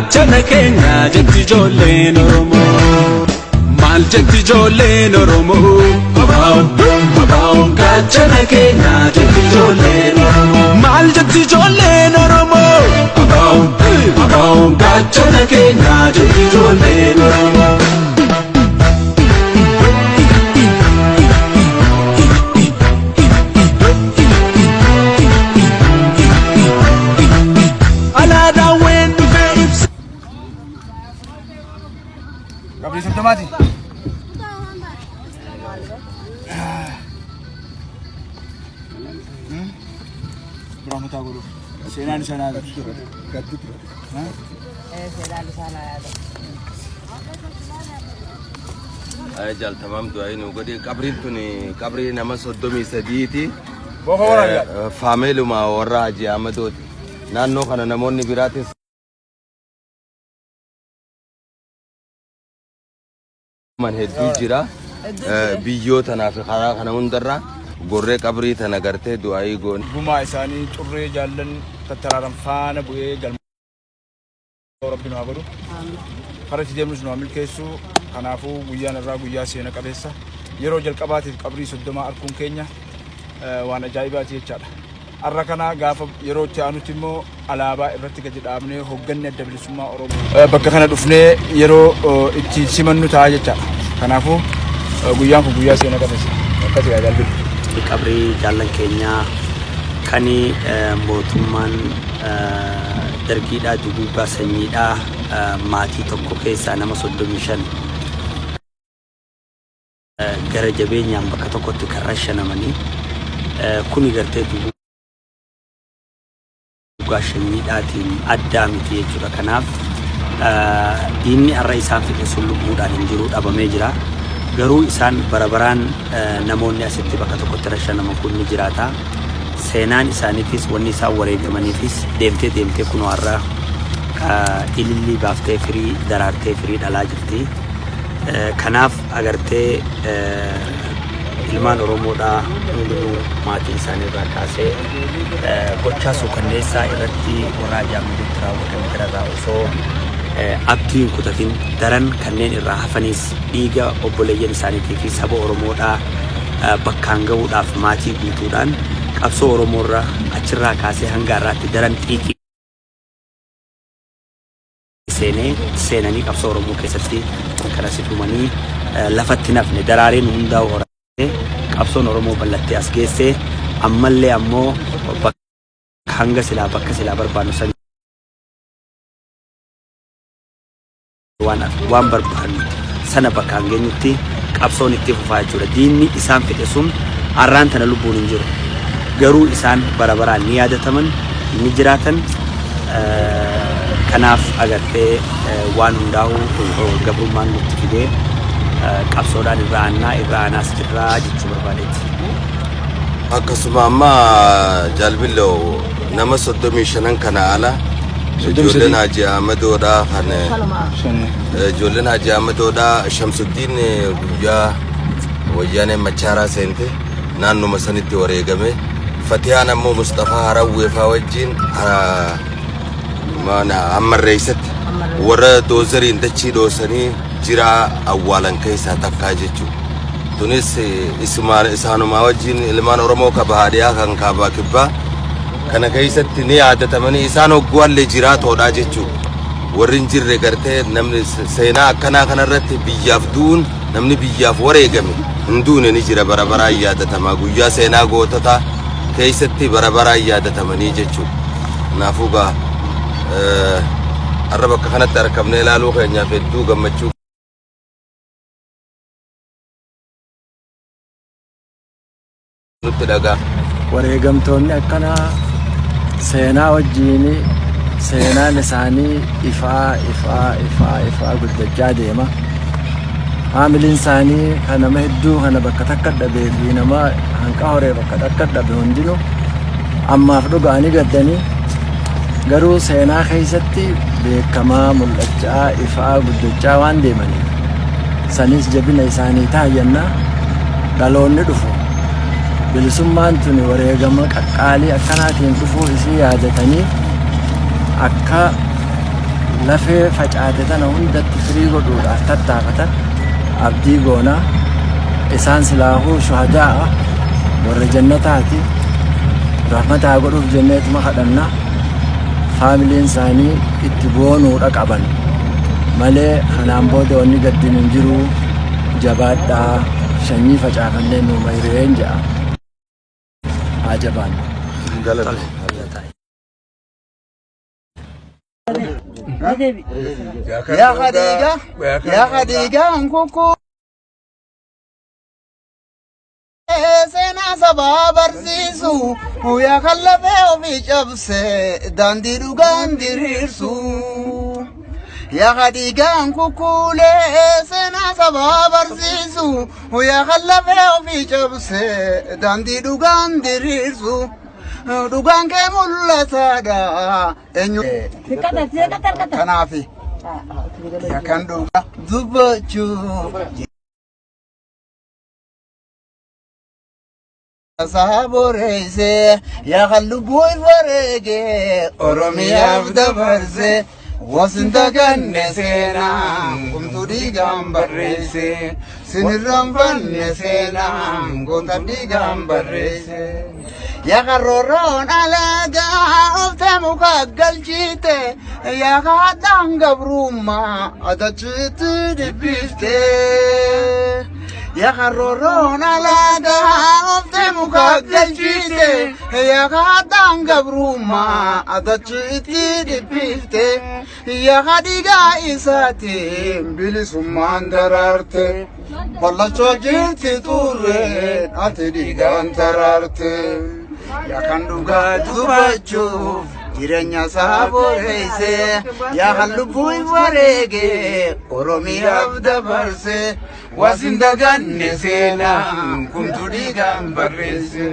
gaachana keenya jetti ijoolleen Oromoo. Maal jetti ijoolleen Oromoo. Abaa'oon gaachana keenya jetti ijoolleen Oromoo. Maal jetti ijoolleen Oromoo. Abaa'oon gaachana keenya jetti ijoolleen Oromoo. Kabri sebelumati. Berapa tahun dulu? Sena di sana ada. Gadut. Sena di sana ada. Ajal tamam doa ini. Gadi kabri tu ni kabri nama Sodomi Saditi. Bawa orang ya? Family ma orang aja amadot. Nano kana namon ni biratis. Man hedduu jira biyyoota naaf karaa kana hundarra gorree qabrii tana gartee du'aayii goon gumaa isaanii xurree jaallan tattaraaran faana bu'ee galma Rabbi nu haa godhu karatti deemnus nu haa milkeessu kanaafuu guyyaan irraa guyyaa seena qabeessa yeroo jalqabaatiif qabrii 30 arkuun keenya waan ajaa'ibaati jechaadha arra kana gaafa yeroo itti aanutti immoo alaabaa irratti gadi dhaabnee hoogganni adda bilisummaa Oromoo bakka kana dhufnee yeroo itti simannu ta'a jechaadha. Kanaafuu guyyaan kun guyyaa seena qabeessa. Akkasii yaa jalbi. Qabrii jaallan keenyaa kani mootummaan dargiidhaa duguugaa sanyiidhaa maatii tokko keessaa nama 35 gara jabeenyaan bakka tokkotti kan rashanamanii kuni gartee gaashanyiidhaatiin addaa miti jechuudha. Kanaaf diinni arra isaan fixe sun lubbuudhaan hin jiru dhabamee jira. Garuu isaan barabaraan namoonni asitti bakka tokkotti rashanaman kun ni jiraata. Seenaan isaaniifis wanni isaan wareegamaniifis deemtee kunoo har'a ilillii baaftee firii daraartee firii dhalaa jirti. Kanaaf agartee ilmaan Oromoodhaa hundinuu maatii isaanii irraa kaasee gochaa suukanneessaa irratti warra ajaa'ibatti raawwatan irraa osoo abdii hin kutatin daran kanneen irraa hafanis dhiiga obboleeyyan isaaniitii fi saba Oromoodhaa bakkaan gahuudhaaf maatii guutuudhaan qabsoo Oromoorraa achirraa kaasee hanga har'aatti daran xiiqii seenanii qabsoo Oromoo keessatti kanas dhumanii lafatti nafne daraareen hundaa'u qabsoon Oromoo bal'attee as geessee ammallee ammoo hanga silaa bakka silaa barbaannu san waan barbaannu sana bakka hangeenyutti qabsoon itti fufaa jechuudha. Diinni isaan fedhe sun har'aan tana lubbuun hin jiru. Garuu isaan barabaraan ni yaadataman ni jiraatan. Kanaaf agartee waan hundaa'u gabrummaan nutti fidee qabsoodhaan irraa aanaas jirraa jechuu barbaadeetti. Akkasuma amma jalbilloo nama 35 kana ala ijoolleen Haji Ahmadoodhaa kan ijoolleen Haji Ahmadoodhaa Shamsuddin guyyaa wayyaanee Machaaraa seente naannuma sanitti wareegame Fatiyaan ammoo Mustafaa Harawweefaa wajjin ammarreessatti warra doozariin dachii dhoosanii jiraa awwaalan keessaa takkaa jechuudha. Tunis isaanumaa wajjin ilmaan Oromoo kabaadhiyaa kan kaabaa kibbaa kana keessatti ni yaadatamanii isaan hogguwallee jiraatoodhaa jechuudha. Warri hin jirre gartee namni seenaa akkanaa kanarratti biyyaaf du'uun namni biyyaaf wareegame hin duune ni jira barabaraan yaadatamaa guyyaa seenaa goototaa keessatti barabaraan yaadatamanii jechuudha. Kanaafuu gaa har'a bakka kanatti argamnee ilaaluu keenyaaf hedduu gammachuu nutti dhagaa. Wareegamtoonni akkanaa seenaa wajjin seenaan isaanii ifaa guddachaa deema. Haamiliin isaanii kan nama hedduu kana bakka takka dhabee fi nama hanqa horee bakka takka dhabe hundinuu ammaaf dhugaanii gaddanii garuu seenaa keessatti beekamaa mul'achaa ifaa guddachaa waan deemaniif sanis jabina isaanii taayyannaa dhaloonni dhufu bilisummaan tuni wareegama qaqqaalii akkanaatiin dhufuu isii yaadatanii akka lafee facaate tana hundatti firii godhuudhaaf tattaafatan abdii goonaa. Isaan silaahuu shuhadaa'a warra jannataati. Rahmataa godhuuf jenneetuma kadhannaa. Faamiliin isaanii itti boonuudha qaban malee kanaan booda wanni gaddin hin jiru. Jabaadhaa sanyii facaafannee nuuma hireen jedha. Haa jabaan. Yaa Khadija nkuku seenaa sabaa barsiisu yaa kan lafee ofii cabse daandii dhugaan diriirsu. Yaa Khadija nkuku seenaa sabaa barsiisu yaa kan lafee ofii cabse daandii dhugaan diriirsu. Dhugaan kee mul'ataadha eenyu kanaafi yaa kan dhugaa dubbachuu. Sahaboreise ya khallubu ifarege Oromiyaaf dabarse wasinta ganne seenaan kumtu dhiigaan barreesse sinirranfanne seenaan goota dhiigaan barreesse. Ya karroorroon alagaa ofte muka galchite ya kaadhaan gabrummaa adachiitti dhibbifte. Ya karroorroon alagaa ofte muka galchite ya kaadhaan gabrummaa adachiitti dhibbifte. Ya Khadigaa isaatiin bilisummaan daraarte hollachoo jirti turreen ati dhiigaan daraarte. Ya kan dhugaa dubbachuuf jireenya isaa boreesse yaa kan lubbuu wareege Oromiyaaf dabarse wasin daganne seenaan kumtu dhiigaan barreesse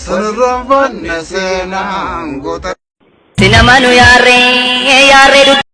sunirroonfanne seenaan goota. Sinamanu yaarree